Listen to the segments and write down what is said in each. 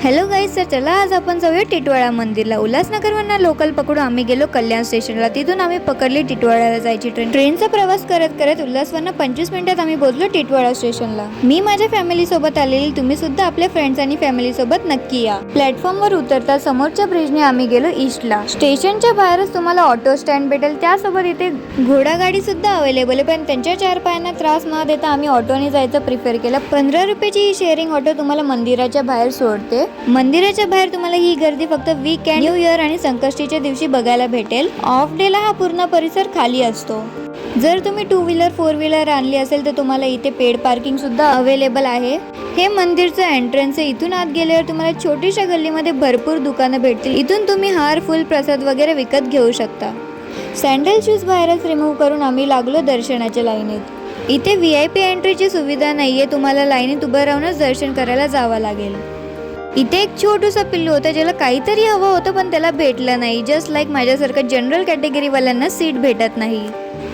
Hello guys, तर चला आज आपण जाऊया टिटवाळा मंदिरला। उल्हासनगरवरून लोकल पकडून आम्ही गेलो कल्याण स्टेशनला। तिथून आम्ही पकडली टिटवाळाला जायची ट्रेन। ट्रेनचा प्रवास करत करत उल्हासवरून 25 मिनिटात आम्ही पोहोचलो टिटवाळा स्टेशनला। मी माझ्या फॅमिली सोबत आलेली, तुम्ही सुद्धा आपल्या फ्रेंड्स आणि फॅमिली सोबत नक्की या। प्लॅटफॉर्मवर उतरता समोरच्या ब्रिजने आम्ही गेलो ईस्टला। स्टेशनच्या बाहेरच तुम्हाला ऑटो स्टँड भेटेल, त्यासोबत इथे घोडागाडी सुद्धा अवेलेबल आहे, पण त्यांच्या चार पायांना त्रास न देता आम्ही ऑटोने जायचं प्रिफर केलं। 15 रुपयाची ही शेअरिंग ऑटो तुम्हाला मंदिराच्या बाहेर सोडते। मंदिराच्या बाहेर तुम्हाला ही गर्दी फक्त वीकेंड, न्यू इयर आणि संकष्टीच्या दिवशी बघायला भेटेल। ऑफ डेला हा पूर्ण परिसर खाली असतो। जर तुम्ही 2 व्हीलर 4 व्हीलर आणली असेल तर तुम्हाला इथे पेड पार्किंग सुद्धा अवेलेबल आहे। हे मंदिरचं एंट्रन्स आहे। इथून आत गेल्यावर तुम्हाला छोटीशा गल्लीमध्ये भरपूर दुकानं भेटतील। इथून तुम्ही हार, फुल, प्रसाद वगैरे विकत घेऊ शकता। सँडल शूज बाहेरच रिमूव्ह करून आम्ही लागलो दर्शनाच्या लाईनीत। इथे VIP एंट्रीची सुविधा नाहीये, तुम्हाला लाईनीत उभं राहूनच दर्शन करायला जावं लागेल। इथे एक छोटूसा पिल्लू होतं ज्याला काहीतरी हवं होतं पण त्याला भेटलं नाही। जस्ट लाईक माझ्यासारखं जनरल कॅटेगरीवाल्यांना सीट भेटत नाही।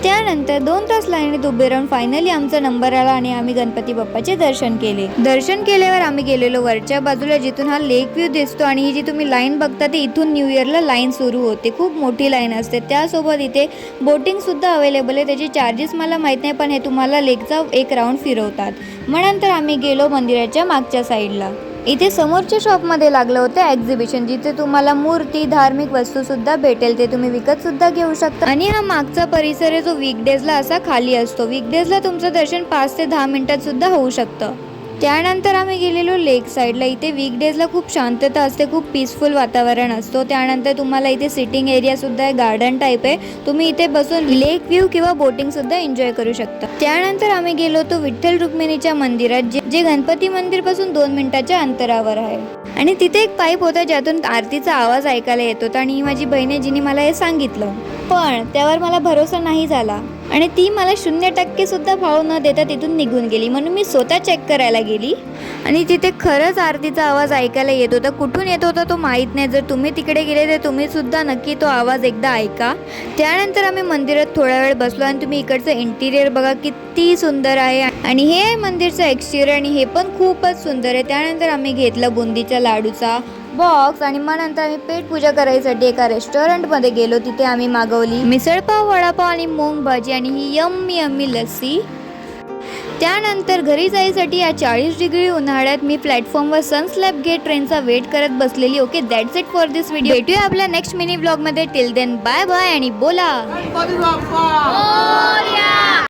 त्यानंतर 2 तास लाईनीत उभे राहून फायनली आमचा नंबर आला आणि आम्ही गणपती बाप्पाचे दर्शन केले। दर्शन केल्यावर आम्ही गेलेलो वरच्या बाजूला, जिथून हा लेक व्ह्यू दिसतो। आणि ही जी तुम्ही लाईन बघता ती इथून न्यू इयरला लाईन सुरू होते। खूप मोठी लाईन असते। त्यासोबत इथे बोटिंग सुद्धा अवेलेबल आहे। त्याचे चार्जेस मला माहीत नाही, पण हे तुम्हाला लेकचा एक राऊंड फिरवतात। मग नंतर आम्ही गेलो मंदिराच्या मागच्या साईडला। इथे समोरच्या शॉपमध्ये लागलं होतं एक्झिबिशन, जिथे तुम्हाला मूर्ती, धार्मिक वस्तू सुद्धा भेटेल। ते तुम्ही विकत सुद्धा घेऊ शकता। आणि हा मागचा परिसर आहे जो वीकडेजला असा खाली असतो। वीकडेजला तुमचं दर्शन 5 ते 10 मिनिटात सुद्धा होऊ शकतं। त्यानंतर आम्ही गेलेलो लेक साईडला। इथे वीकडेजला खूप शांतता असते, खूप पीसफुल वातावरण असतो। त्यानंतर तुम्हाला इथे सिटिंग एरिया सुद्धा आहे, गार्डन टाईप आहे। तुम्ही इथे बसून लेक व्ह्यू किंवा बोटिंग सुद्धा एन्जॉय करू शकता। त्यानंतर आम्ही गेलो होतो विठ्ठल रुक्मिणीच्या मंदिरात, जे गणपती मंदिर पासून 2 मिनिटाच्या अंतरावर आहे। आणि तिथे एक पाईप होता ज्यातून आरतीचा आवाज ऐकायला येत होता। आणि ही माझी बहीण आहे जिने मला हे सांगितलं, पण त्यावर मला भरोसा नाही झाला आणि ती मला 0% सुद्धा भाव न देता तिथून निघून गेली। म्हणून मी स्वतः चेक करायला गेली आणि तिथे खरंच आरतीचा आवाज ऐकायला येत होता। कुठून येत होता तो माहीत नाही। जर तुम्ही तिकडे गेले तर तुम्ही सुद्धा नक्की तो आवाज एकदा ऐका। त्यानंतर आम्ही मंदिरात थोडा वेळ बसलो आणि तुम्ही इकडचं इंटिरियर बघा किती सुंदर आहे। आणि हे आहे मंदिरचं एक्सटिरियर आणि हे पण खूपच सुंदर आहे। त्यानंतर आम्ही घेतलं बुंदीच्या लाडूचा बॉक्स आणि मग नंतर आम्ही पेट पूजा करायसाठी एका रेस्टॉरंटमध्ये गेलो। तिथे आम्ही मागवली मिसळपाव, वडापाव आणि मूंग भाजी आणि ही यम्मी लस्सी। त्यानंतर घरी जायसाठी या 40 डिग्री उन्हाळ्यात मी प्लॅटफॉर्मवर सनस्लॅब गेट ट्रेनचा वेट करत बसलेली। Okay, that's it for this video. भेटूया आपल्या नेक्स्ट मिनी ब्लॉगमध्ये। टिल देन बाय बाय आणि बोला